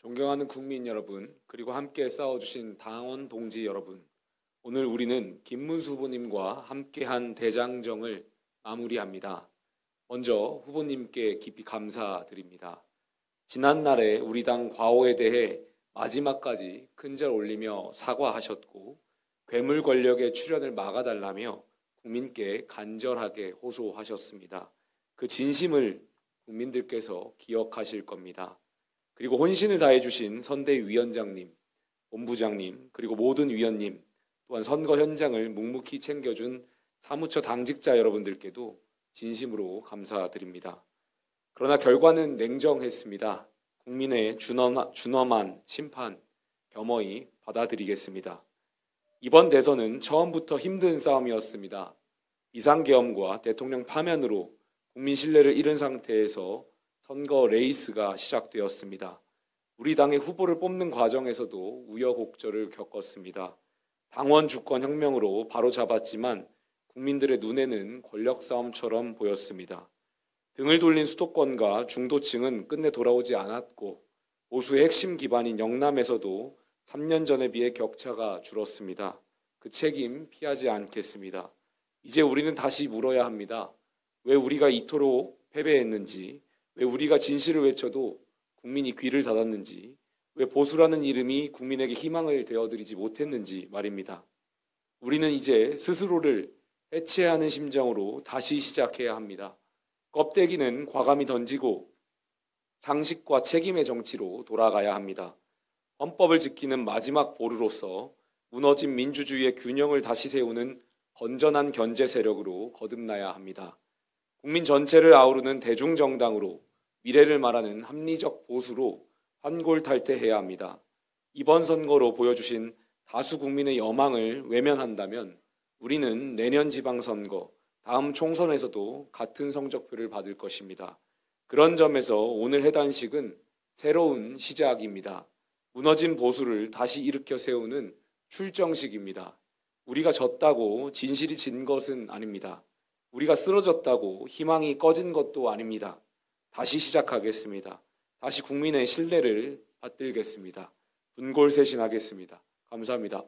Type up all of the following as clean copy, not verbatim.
존경하는 국민 여러분, 그리고 함께 싸워주신 당원 동지 여러분, 오늘 우리는 김문수 후보님과 함께한 대장정을 마무리합니다. 먼저 후보님께 깊이 감사드립니다. 지난날에 우리 당 과오에 대해 마지막까지 큰절 올리며 사과하셨고 괴물 권력의 출현을 막아달라며 국민께 간절하게 호소하셨습니다. 그 진심을 국민들께서 기억하실 겁니다. 그리고 혼신을 다해주신 선대위원장님, 본부장님, 그리고 모든 위원님, 또한 선거 현장을 묵묵히 챙겨준 사무처 당직자 여러분들께도 진심으로 감사드립니다. 그러나 결과는 냉정했습니다. 국민의 준엄한 심판 겸허히 받아들이겠습니다. 이번 대선은 처음부터 힘든 싸움이었습니다. 비상계엄과 대통령 파면으로 국민 신뢰를 잃은 상태에서 선거 레이스가 시작되었습니다. 우리 당의 후보를 뽑는 과정에서도 우여곡절을 겪었습니다. 당원 주권 혁명으로 바로잡았지만 국민들의 눈에는 권력 싸움처럼 보였습니다. 등을 돌린 수도권과 중도층은 끝내 돌아오지 않았고 보수의 핵심 기반인 영남에서도 3년 전에 비해 격차가 줄었습니다. 그 책임 피하지 않겠습니다. 이제 우리는 다시 물어야 합니다. 왜 우리가 이토록 패배했는지, 왜 우리가 진실을 외쳐도 국민이 귀를 닫았는지, 왜 보수라는 이름이 국민에게 희망을 되어드리지 못했는지 말입니다. 우리는 이제 스스로를 해체하는 심정으로 다시 시작해야 합니다. 껍데기는 과감히 던지고 상식과 책임의 정치로 돌아가야 합니다. 헌법을 지키는 마지막 보루로서 무너진 민주주의의 균형을 다시 세우는 건전한 견제 세력으로 거듭나야 합니다. 국민 전체를 아우르는 대중정당으로 미래를 말하는 합리적 보수로 환골탈태해야 합니다. 이번 선거로 보여주신 다수 국민의 여망을 외면한다면 우리는 내년 지방선거, 다음 총선에서도 같은 성적표를 받을 것입니다. 그런 점에서 오늘 해단식은 새로운 시작입니다. 무너진 보수를 다시 일으켜 세우는 출정식입니다. 우리가 졌다고 진실이 진 것은 아닙니다. 우리가 쓰러졌다고 희망이 꺼진 것도 아닙니다. 다시 시작하겠습니다. 다시 국민의 신뢰를 받들겠습니다. 분골쇄신하겠습니다. 감사합니다.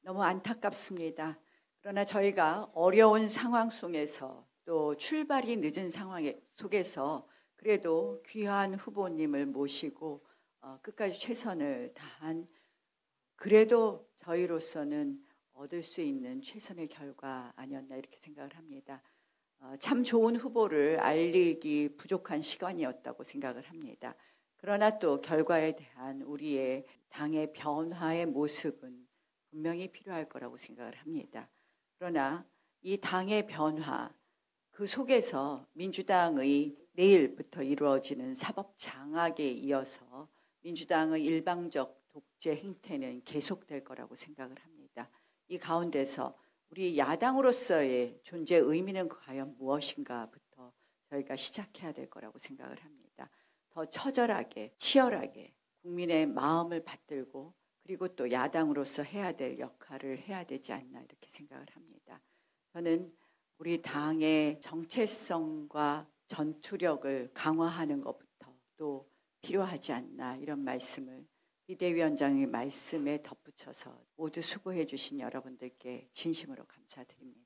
너무 안타깝습니다. 그러나 저희가 어려운 상황 속에서 또 출발이 늦은 상황 속에서 그래도 귀한 후보님을 모시고 끝까지 최선을 다한 그래도 저희로서는 얻을 수 있는 최선의 결과 아니었나 이렇게 생각을 합니다. 참 좋은 후보를 알리기 부족한 시간이었다고 생각을 합니다. 그러나 또 결과에 대한 우리의 당의 변화의 모습은 분명히 필요할 거라고 생각을 합니다. 그러나 이 당의 변화 그 속에서 민주당의 내일부터 이루어지는 사법 장악에 이어서 민주당의 일방적 독재 행태는 계속될 거라고 생각을 합니다. 이 가운데서 우리 야당으로서의 존재 의미는 과연 무엇인가부터 저희가 시작해야 될 거라고 생각을 합니다. 더 처절하게 치열하게 국민의 마음을 받들고 그리고 또 야당으로서 해야 될 역할을 해야 되지 않나 이렇게 생각을 합니다. 저는 우리 당의 정체성과 전투력을 강화하는 것부터 또 필요하지 않나 이런 말씀을 비대위원장의 말씀에 덧붙여서 모두 수고해 주신 여러분들께 진심으로 감사드립니다.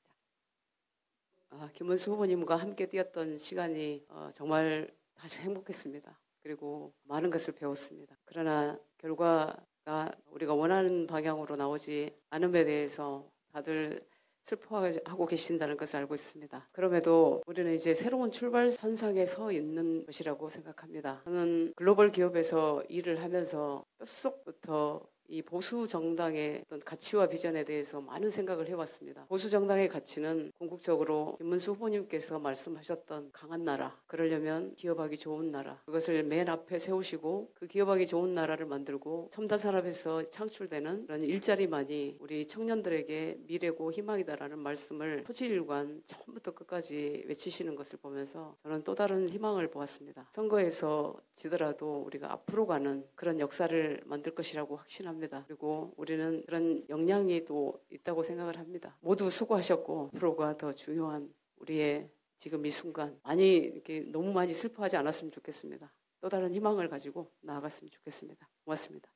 김문수 후보님과 함께 뛰었던 시간이 정말 아주 행복했습니다. 그리고 많은 것을 배웠습니다. 그러나 결과가 우리가 원하는 방향으로 나오지 않음에 대해서 다들 슬퍼하고 계신다는 것을 알고 있습니다. 그럼에도 우리는 이제 새로운 출발선상에 서 있는 것이라고 생각합니다. 저는 글로벌 기업에서 일을 하면서 뼛속부터 이 보수 정당의 어떤 가치와 비전에 대해서 많은 생각을 해왔습니다. 보수 정당의 가치는 궁극적으로 김문수 후보님께서 말씀하셨던 강한 나라, 그러려면 기업하기 좋은 나라, 그것을 맨 앞에 세우시고 그 기업하기 좋은 나라를 만들고 첨단 산업에서 창출되는 그런 일자리만이 우리 청년들에게 미래고 희망이다라는 말씀을 토지일관 처음부터 끝까지 외치시는 것을 보면서 저는 또 다른 희망을 보았습니다. 선거에서 지더라도 우리가 앞으로 가는 그런 역사를 만들 것이라고 확신합니다. 그리고 우리는 그런 역량이 또 있다고 생각을 합니다. 모두 수고하셨고 앞으로가 더 중요한 우리의 지금 이 순간 많이 이렇게 너무 많이 슬퍼하지 않았으면 좋겠습니다. 또 다른 희망을 가지고 나아갔으면 좋겠습니다. 고맙습니다.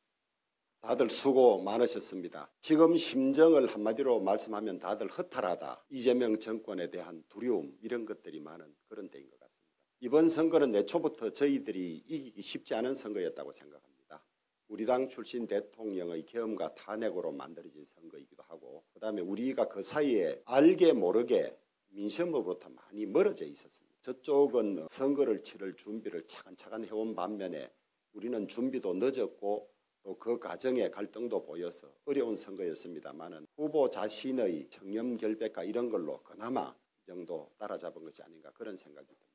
다들 수고 많으셨습니다. 지금 심정을 한마디로 말씀하면 다들 허탈하다. 이재명 정권에 대한 두려움 이런 것들이 많은 그런 때인 것 같습니다. 이번 선거는 내초부터 저희들이 이기기 쉽지 않은 선거였다고 생각합니다. 우리 당 출신 대통령의 계엄과 탄핵으로 만들어진 선거이기도 하고 그다음에 우리가 그 사이에 알게 모르게 민심으로부터 많이 멀어져 있었습니다. 저쪽은 선거를 치를 준비를 차근차근 해온 반면에 우리는 준비도 늦었고 또 그 과정에 갈등도 보여서 어려운 선거였습니다마는 후보 자신의 청렴결백과 이런 걸로 그나마 이 정도 따라잡은 것이 아닌가 그런 생각이 듭니다.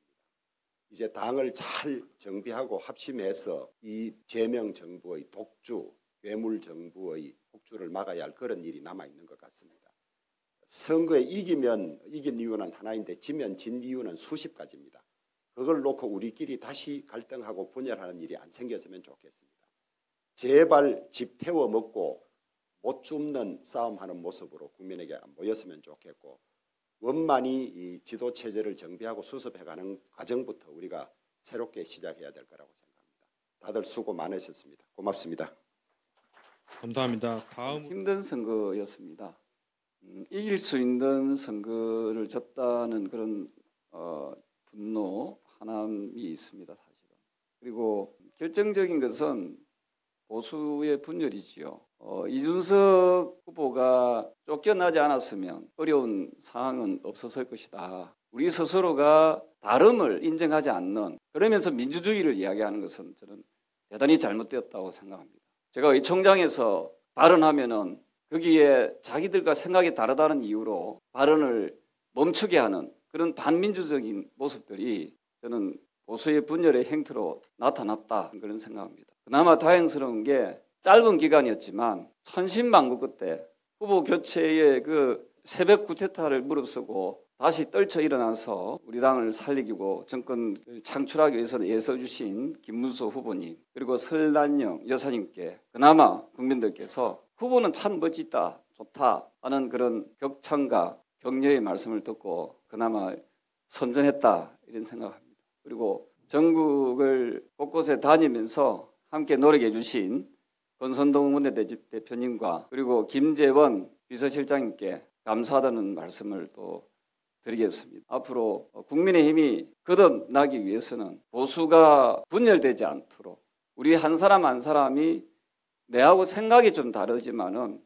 이제 당을 잘 정비하고 합심해서 이 재명 정부의 독주, 괴물 정부의 폭주를 막아야 할 그런 일이 남아있는 것 같습니다. 선거에 이기면 이긴 이유는 하나인데 지면 진 이유는 수십 가지입니다. 그걸 놓고 우리끼리 다시 갈등하고 분열하는 일이 안 생겼으면 좋겠습니다. 제발 집 태워 먹고 못 줍는 싸움하는 모습으로 국민에게 모였으면 좋겠고 원만히 이 지도 체제를 정비하고 수습해가는 과정부터 우리가 새롭게 시작해야 될 거라고 생각합니다. 다들 수고 많으셨습니다. 고맙습니다. 감사합니다. 다음 힘든 선거였습니다. 이길 수 있는 선거를 졌다는 그런 분노, 화남이 있습니다. 사실은. 그리고 결정적인 것은 보수의 분열이지요. 이준석 후보가 쫓겨나지 않았으면 어려운 상황은 없었을 것이다. 우리 스스로가 다름을 인정하지 않는 그러면서 민주주의를 이야기하는 것은 저는 대단히 잘못되었다고 생각합니다. 제가 의총장에서 발언하면은 거기에 자기들과 생각이 다르다는 이유로 발언을 멈추게 하는 그런 반민주적인 모습들이 저는 보수의 분열의 행태로 나타났다 그런 생각합니다. 그나마 다행스러운 게 짧은 기간이었지만 천신만고 끝에 후보 교체의 그 새벽 쿠데타를 무릅쓰고 다시 떨쳐 일어나서 우리 당을 살리고 정권 창출하기 위해서 애써주신 김문수 후보님 그리고 설란영 여사님께 그나마 국민들께서 후보는 참 멋지다 좋다 하는 그런 격찬과 격려의 말씀을 듣고 그나마 선전했다 이런 생각합니다. 그리고 전국을 곳곳에 다니면서 함께 노력해 주신 권선동 원내대표님과 그리고 김재원 비서실장님께 감사하다는 말씀을 또 드리겠습니다. 앞으로 국민의힘이 거듭나기 위해서는 보수가 분열되지 않도록 우리 한 사람 한 사람이 내하고 생각이 좀 다르지만은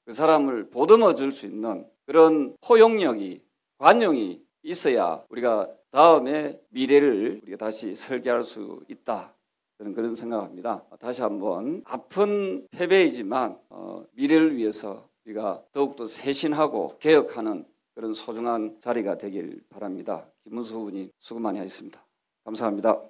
그 사람을 보듬어 줄 수 있는 그런 포용력이 관용이 있어야 우리가 다음에 미래를 우리가 다시 설계할 수 있다. 저는 그런 생각합니다. 다시 한번 아픈 패배이지만 미래를 위해서 우리가 더욱더 쇄신하고 개혁하는 그런 소중한 자리가 되길 바랍니다. 김문수 후보님 수고 많이 하셨습니다. 감사합니다.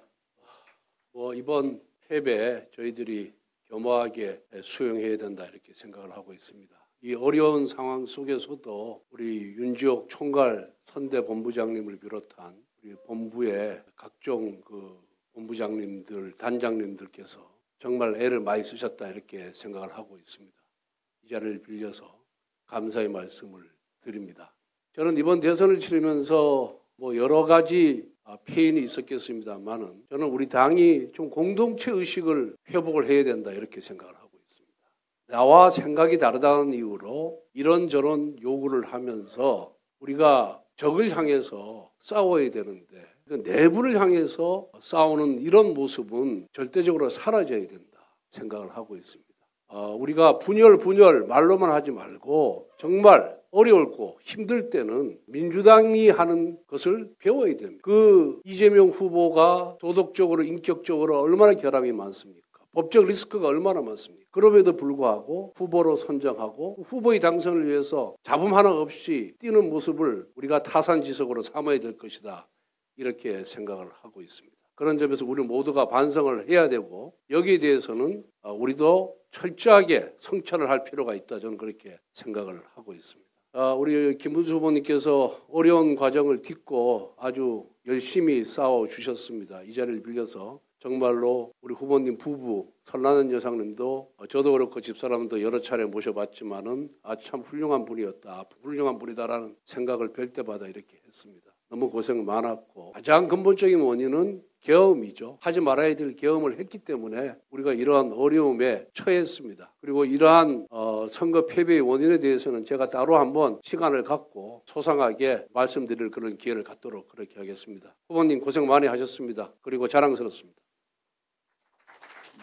이번 패배 저희들이 겸허하게 수용해야 된다 이렇게 생각을 하고 있습니다. 이 어려운 상황 속에서도 우리 윤지옥 총괄 선대본부장님을 비롯한 우리 본부의 각종 본부장님들, 단장님들께서 정말 애를 많이 쓰셨다 이렇게 생각을 하고 있습니다. 이 자리를 빌려서 감사의 말씀을 드립니다. 저는 이번 대선을 치르면서 여러 가지 패인이 있었겠습니다만은 저는 우리 당이 좀 공동체 의식을 회복을 해야 된다 이렇게 생각을 하고 있습니다. 나와 생각이 다르다는 이유로 이런저런 요구를 하면서 우리가 적을 향해서 싸워야 되는데 내부를 향해서 싸우는 이런 모습은 절대적으로 사라져야 된다 생각을 하고 있습니다. 우리가 분열 말로만 하지 말고 정말 어려울고 힘들 때는 민주당이 하는 것을 배워야 됩니다. 그 이재명 후보가 도덕적으로 인격적으로 얼마나 결함이 많습니까? 법적 리스크가 얼마나 많습니까? 그럼에도 불구하고 후보로 선정하고 후보의 당선을 위해서 잡음 하나 없이 뛰는 모습을 우리가 타산지석으로 삼아야 될 것이다. 이렇게 생각을 하고 있습니다. 그런 점에서 우리 모두가 반성을 해야 되고 여기에 대해서는 우리도 철저하게 성찰을 할 필요가 있다. 저는 그렇게 생각을 하고 있습니다. 우리 김문수 후보님께서 어려운 과정을 딛고 아주 열심히 싸워주셨습니다. 이 자리를 빌려서 정말로 우리 후보님 부부 설나는 여사님도 저도 그렇고 집사람도 여러 차례 모셔봤지만은 참 훌륭한 분이었다. 훌륭한 분이다라는 생각을 뵐 때마다 이렇게 했습니다. 너무 고생 많았고 가장 근본적인 원인은 계엄이죠. 하지 말아야 될 계엄을 했기 때문에 우리가 이러한 어려움에 처했습니다. 그리고 이러한 선거 패배의 원인에 대해서는 제가 따로 한번 시간을 갖고 소상하게 말씀드릴 그런 기회를 갖도록 그렇게 하겠습니다. 후보님 고생 많이 하셨습니다. 그리고 자랑스럽습니다.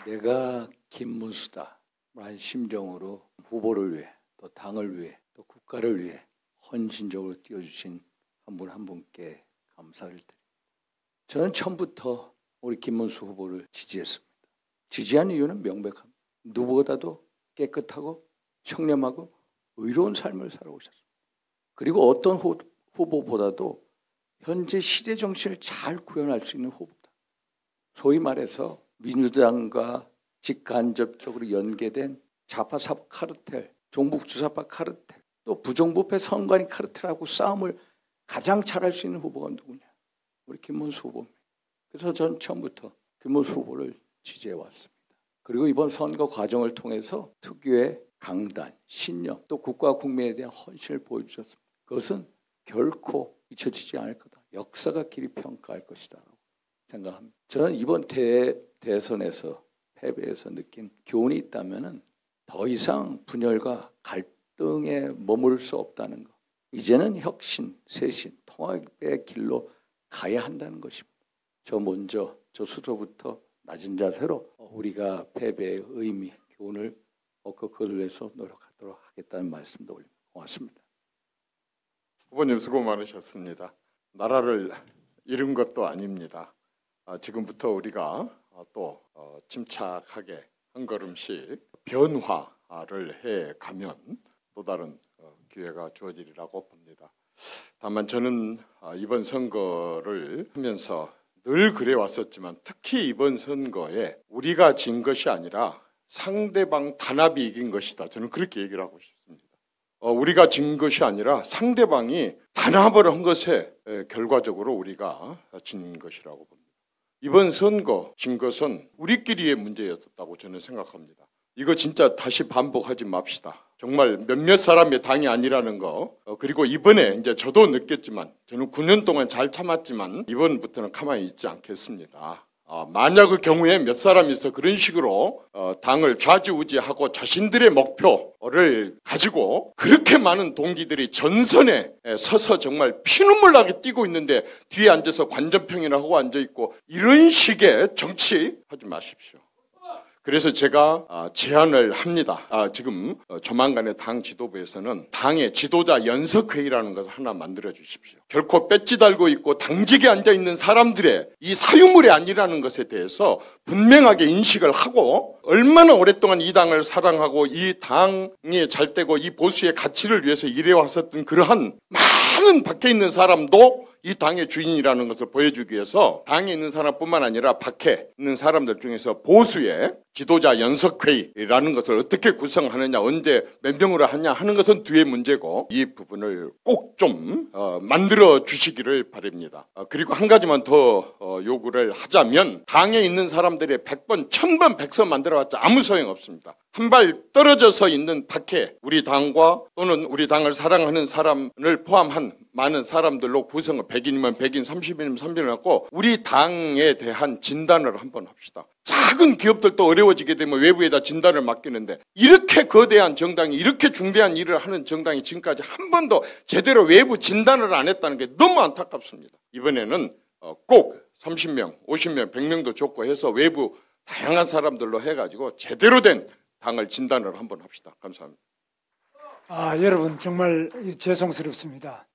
내가 김문수다 라는 심정으로 후보를 위해 또 당을 위해 또 국가를 위해 헌신적으로 뛰어주신 한 분 한 분께 감사를 드립니다. 저는 처음부터 우리 김문수 후보를 지지했습니다. 지지한 이유는 명백합니다. 누구보다도 깨끗하고 청렴하고 의로운 삶을 살아오셨습니다. 그리고 어떤 후보보다도 현재 시대 정신을 잘 구현할 수 있는 후보다. 소위 말해서 민주당과 직간접적으로 연계된 좌파 사법 카르텔, 종북 주사파 카르텔, 또 부정부패 선관위 카르텔하고 싸움을 가장 잘할 수 있는 후보가 누구냐? 우리 김문수 후보입니다. 그래서 전 처음부터 김문수 후보를 지지해 왔습니다. 그리고 이번 선거 과정을 통해서 특유의 강단, 신념, 또 국가 국민에 대한 헌신을 보여주셨습니다. 그것은 결코 잊혀지지 않을 거다. 역사가 길이 평가할 것이다라고 생각합니다. 저는 이번 대선에서 패배에서 느낀 교훈이 있다면은 더 이상 분열과 갈등에 머무를 수 없다는 것. 이제는 혁신, 쇄신, 통합의 길로 가야 한다는 것입니다. 저 스스로부터 낮은 자세로 우리가 패배의 의미, 교훈을 얻고 그걸 위해서 노력하도록 하겠다는 말씀도 올립니다. 고맙습니다. 후보님 수고 많으셨습니다. 나라를 잃은 것도 아닙니다. 지금부터 우리가 또 침착하게 한 걸음씩 변화를 해가면 또 다른 기회가 주어지리라고 봅니다. 다만 저는 이번 선거를 하면서 늘 그래왔었지만 특히 이번 선거에 우리가 진 것이 아니라 상대방 단합이 이긴 것이다. 저는 그렇게 얘기를 하고 싶습니다. 우리가 진 것이 아니라 상대방이 단합을 한 것에 결과적으로 우리가 진 것이라고 봅니다. 이번 선거 진 것은 우리끼리의 문제였었다고 저는 생각합니다. 이거 진짜 다시 반복하지 맙시다. 정말 몇몇 사람의 당이 아니라는 거. 그리고 이번에 이제 저도 느꼈지만 저는 9년 동안 잘 참았지만 이번부터는 가만히 있지 않겠습니다. 만약의 경우에 몇 사람이 있어 그런 식으로 당을 좌지우지하고 자신들의 목표를 가지고 그렇게 많은 동기들이 전선에 서서 정말 피눈물 나게 뛰고 있는데 뒤에 앉아서 관전평이나 하고 앉아있고 이런 식의 정치 하지 마십시오. 그래서 제가 제안을 합니다. 지금 조만간에 당 지도부에서는 당의 지도자 연석회의라는 것을 하나 만들어 주십시오. 결코 배지 달고 있고 당직에 앉아있는 사람들의 이 사유물이 아니라는 것에 대해서 분명하게 인식을 하고 얼마나 오랫동안 이 당을 사랑하고 이 당이 잘되고 이 보수의 가치를 위해서 일해왔었던 그러한 많은 밖에 있는 사람도 이 당의 주인이라는 것을 보여주기 위해서 당에 있는 사람뿐만 아니라 밖에 있는 사람들 중에서 보수의 지도자 연석회의라는 것을 어떻게 구성하느냐, 언제 몇 명으로 하냐 하는 것은 뒤의 문제고 이 부분을 꼭 좀 만들어 주시기를 바랍니다. 그리고 한 가지만 더 요구를 하자면 당에 있는 사람들의 100번, 1000번, 100선 만들어봤자 아무 소용없습니다. 한 발 떨어져서 있는 밖에 우리 당과 또는 우리 당을 사랑하는 사람을 포함한 많은 사람들로 구성을 100인이면 100인, 30인이면 30인을 갖고 우리 당에 대한 진단을 한번 합시다. 작은 기업들도 어려워지게 되면 외부에다 진단을 맡기는데 이렇게 거대한 정당이 이렇게 중대한 일을 하는 정당이 지금까지 한 번도 제대로 외부 진단을 안 했다는 게 너무 안타깝습니다. 이번에는 꼭 30명, 50명, 100명도 좋고 해서 외부 다양한 사람들로 해가지고 제대로 된 당을 진단을 한번 합시다. 감사합니다. 여러분 정말 죄송스럽습니다.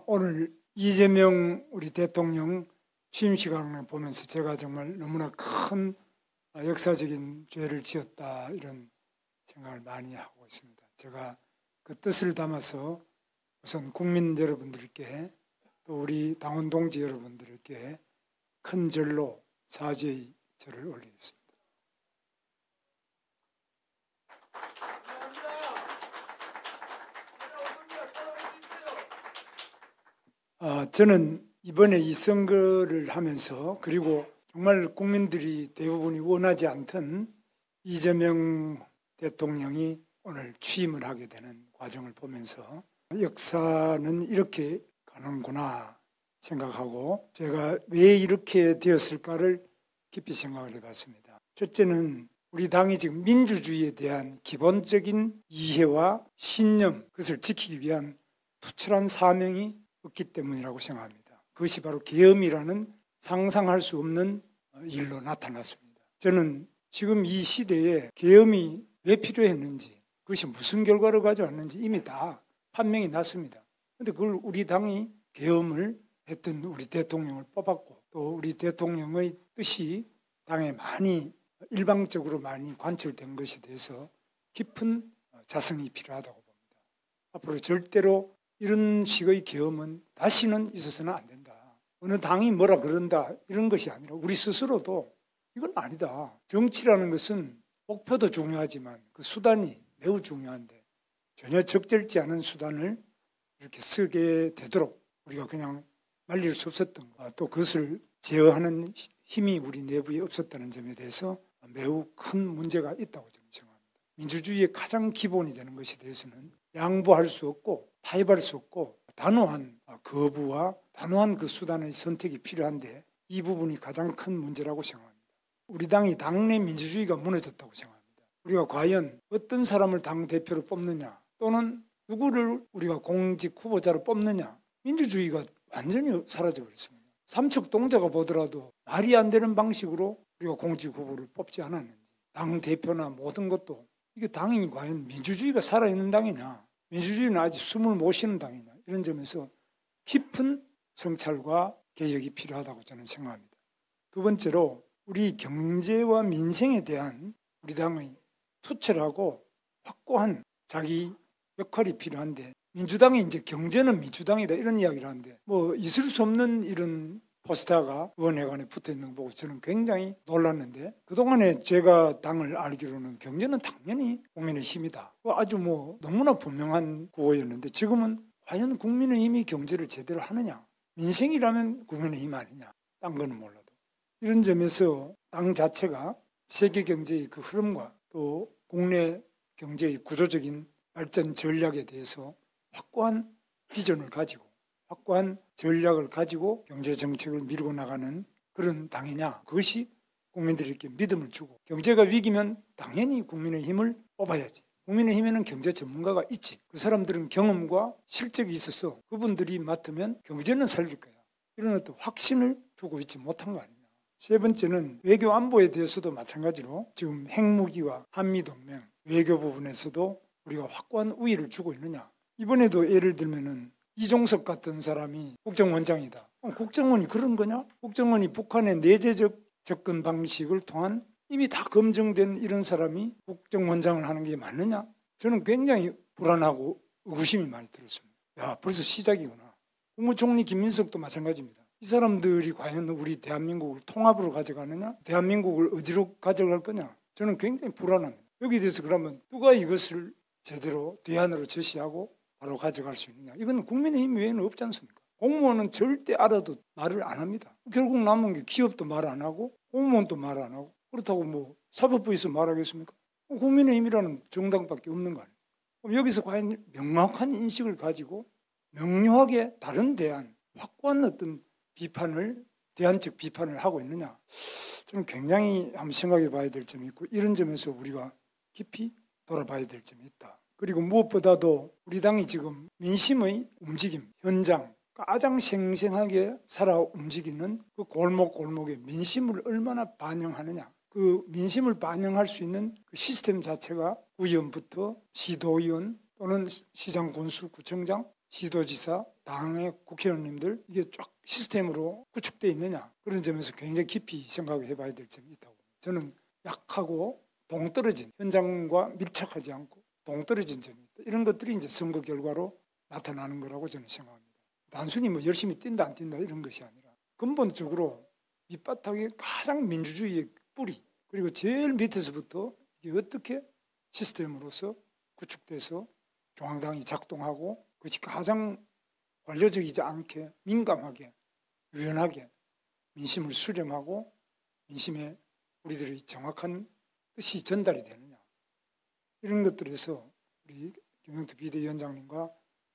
오늘 이재명 우리 대통령 취임 시간을 보면서 제가 정말 너무나 큰 역사적인 죄를 지었다 이런 생각을 많이 하고 있습니다. 제가 그 뜻을 담아서 우선 국민 여러분들께 또 우리 당원 동지 여러분들께 큰 절로 사죄의 절을 올리겠습니다. 저는 이번에 이 선거를 하면서 그리고 정말 국민들이 대부분이 원하지 않던 이재명 대통령이 오늘 취임을 하게 되는 과정을 보면서 역사는 이렇게 가는구나 생각하고 제가 왜 이렇게 되었을까를 깊이 생각을 해봤습니다. 첫째는 우리 당이 지금 민주주의에 대한 기본적인 이해와 신념, 그것을 지키기 위한 투철한 사명이 없기 때문이라고 생각합니다. 그것이 바로 계엄이라는 상상할 수 없는 일로 나타났습니다. 저는 지금 이 시대에 계엄이 왜 필요했는지, 그것이 무슨 결과를 가져왔는지 이미 다 판명이 났습니다. 그런데 그걸 우리 당이 계엄을 했던 우리 대통령을 뽑았고, 또 우리 대통령의 뜻이 당에 많이 일방적으로 많이 관철된 것에 대해서 깊은 자성이 필요하다고 봅니다. 앞으로 절대로 이런 식의 계엄은 다시는 있어서는 안 된다. 어느 당이 뭐라 그런다 이런 것이 아니라 우리 스스로도 이건 아니다. 정치라는 것은 목표도 중요하지만 그 수단이 매우 중요한데 전혀 적절치 않은 수단을 이렇게 쓰게 되도록 우리가 그냥 말릴 수 없었던 것, 또 그것을 제어하는 힘이 우리 내부에 없었다는 점에 대해서 매우 큰 문제가 있다고 저는 생각합니다. 민주주의의 가장 기본이 되는 것에 대해서는 양보할 수 없고 타협할 수 없고 단호한 거부와 단호한 그 수단의 선택이 필요한데 이 부분이 가장 큰 문제라고 생각합니다. 우리 당이 당내 민주주의가 무너졌다고 생각합니다. 우리가 과연 어떤 사람을 당대표로 뽑느냐 또는 누구를 우리가 공직 후보자로 뽑느냐, 민주주의가 완전히 사라져버렸습니다. 삼척동자가 보더라도 말이 안 되는 방식으로 우리가 공직 후보를 뽑지 않았는지, 당 대표나 모든 것도 이게 당이 과연 민주주의가 살아있는 당이냐, 민주주의는 아직 숨을 못 쉬는 당이냐, 이런 점에서 깊은 성찰과 개혁이 필요하다고 저는 생각합니다. 두 번째로 우리 경제와 민생에 대한 우리 당의 투철하고 확고한 자기 역할이 필요한데, 민주당이 이제 경제는 민주당이다 이런 이야기를 하는데 뭐 있을 수 없는 이런 포스터가 의원회관에 붙어 있는 거 보고 저는 굉장히 놀랐는데, 그동안에 제가 당을 알기로는 경제는 당연히 국민의힘이다. 아주 뭐 너무나 분명한 구호였는데 지금은 과연 국민의힘이 경제를 제대로 하느냐, 민생이라면 국민의힘 아니냐, 딴 거는 몰라도. 이런 점에서 당 자체가 세계 경제의 그 흐름과 또 국내 경제의 구조적인 발전 전략에 대해서 확고한 비전을 가지고 확고한 전략을 가지고 경제정책을 밀고 나가는 그런 당이냐, 그것이 국민들에게 믿음을 주고, 경제가 위기면 당연히 국민의힘을 뽑아야지. 국민의힘에는 경제 전문가가 있지. 그 사람들은 경험과 실적이 있어서 그분들이 맡으면 경제는 살릴 거야. 이런 어떤 확신을 주고 있지 못한 거 아니냐. 세 번째는 외교 안보에 대해서도 마찬가지로 지금 핵무기와 한미동맹 외교 부분에서도 우리가 확고한 우위를 주고 있느냐. 이번에도 예를 들면은 이종석 같은 사람이 국정원장이다. 국정원이 그런 거냐? 국정원이 북한의 내재적 접근 방식을 통한 이미 다 검증된 이런 사람이 국정원장을 하는 게 맞느냐? 저는 굉장히 불안하고 의구심이 많이 들었습니다. 야, 벌써 시작이구나. 국무총리 김민석도 마찬가지입니다. 이 사람들이 과연 우리 대한민국을 통합으로 가져가느냐? 대한민국을 어디로 가져갈 거냐? 저는 굉장히 불안합니다. 여기에 대해서 그러면 누가 이것을 제대로 대안으로 제시하고 바로 가져갈 수 있느냐. 이건 국민의힘 외에는 없지 않습니까? 공무원은 절대 알아도 말을 안 합니다. 결국 남은 게 기업도 말 안 하고 공무원도 말 안 하고, 그렇다고 뭐 사법부에서 말하겠습니까? 국민의힘이라는 정당밖에 없는 거 아니에요. 그럼 여기서 과연 명확한 인식을 가지고 명료하게 다른 대안, 확고한 어떤 비판을, 대안적 비판을 하고 있느냐. 저는 굉장히 한번 생각해 봐야 될 점이 있고, 이런 점에서 우리가 깊이 돌아봐야 될 점이 있다. 그리고 무엇보다도 우리 당이 지금 민심의 움직임, 현장, 가장 생생하게 살아 움직이는 그 골목골목의 민심을 얼마나 반영하느냐. 그 민심을 반영할 수 있는 그 시스템 자체가 구의원부터 시도의원 또는 시장, 군수, 구청장, 시도지사, 당의 국회의원님들, 이게 쫙 시스템으로 구축되어 있느냐. 그런 점에서 굉장히 깊이 생각해 봐야 될 점이 있다고. 저는 약하고 동떨어진, 현장과 밀착하지 않고 동떨어진 점이 있다. 이런 것들이 이제 선거 결과로 나타나는 거라고 저는 생각합니다. 단순히 뭐 열심히 뛴다 안 뛴다 이런 것이 아니라 근본적으로 밑바닥에 가장 민주주의의 뿌리, 그리고 제일 밑에서부터 이게 어떻게 시스템으로서 구축돼서 중앙당이 작동하고 그것이 가장 관료적이지 않게 민감하게 유연하게 민심을 수렴하고 민심에 우리들의 정확한 뜻이 전달이 되느냐. 이런 것들에서 우리 김영태 비대위원장님과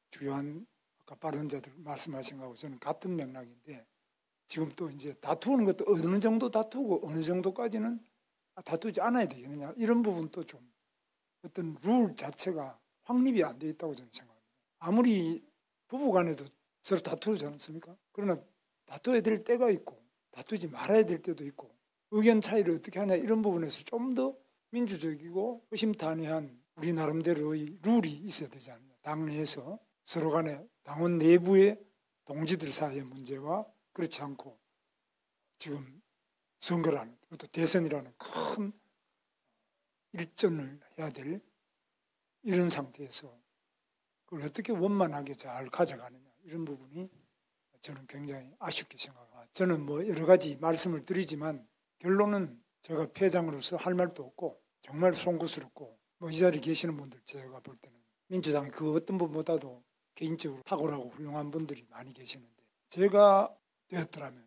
주요한 아까 발언자들 말씀하신 거하고 저는 같은 맥락인데 지금 또 이제 다투는 것도 어느 정도 다투고 어느 정도까지는 다투지 않아야 되겠느냐 이런 부분도 좀 어떤 룰 자체가 확립이 안 돼 있다고 저는 생각합니다. 아무리 부부간에도 서로 다투지 않습니까? 그러나 다투어야 될 때가 있고 다투지 말아야 될 때도 있고 의견 차이를 어떻게 하냐 이런 부분에서 좀 더 민주적이고 허심탄회한 우리 나름대로의 룰이 있어야 되지 않느냐. 당내에서 서로 간에 당원 내부의 동지들 사이의 문제와 그렇지 않고 지금 선거라는 그것도 대선이라는 큰 일전을 해야 될 이런 상태에서 그걸 어떻게 원만하게 잘 가져가느냐 이런 부분이 저는 굉장히 아쉽게 생각합니다. 저는 뭐 여러 가지 말씀을 드리지만 결론은 제가 패장으로서 할 말도 없고 정말 송구스럽고 뭐 이 자리에 계시는 분들 제가 볼 때는 민주당의 그 어떤 분보다도 개인적으로 탁월하고 훌륭한 분들이 많이 계시는데 제가 되었더라면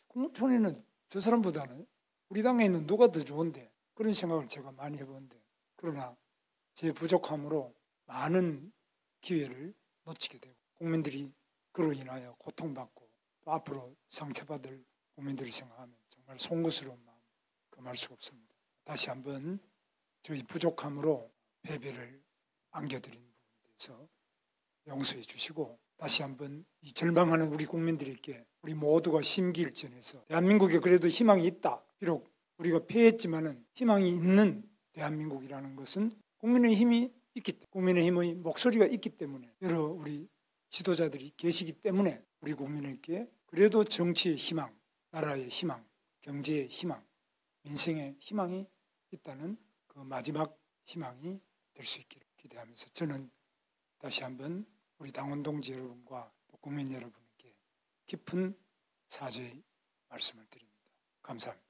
국무총리는 저 사람보다는 우리 당에 있는 누가 더 좋은데 그런 생각을 제가 많이 해보는데 그러나 제 부족함으로 많은 기회를 놓치게 되고 국민들이 그로 인하여 고통받고 또 앞으로 상처받을 국민들을 생각하면 정말 송구스러운 마음 금할 수가 없습니다. 다시 한번 저희 부족함으로 패배를 안겨드린 부분에 대해서 용서해 주시고 다시 한번 이 절망하는 우리 국민들에게 우리 모두가 심기일전해서 대한민국에 그래도 희망이 있다. 비록 우리가 패했지만은 희망이 있는 대한민국이라는 것은 국민의힘이 있기 때문에 국민의힘의 목소리가 있기 때문에 여러 우리 지도자들이 계시기 때문에 우리 국민에게 그래도 정치의 희망, 나라의 희망, 경제의 희망, 민생의 희망이 있다는 그 마지막 희망이 될 수 있기를 기대하면서 저는 다시 한번 우리 당원 동지 여러분과 또 국민 여러분에게 깊은 사죄의 말씀을 드립니다. 감사합니다.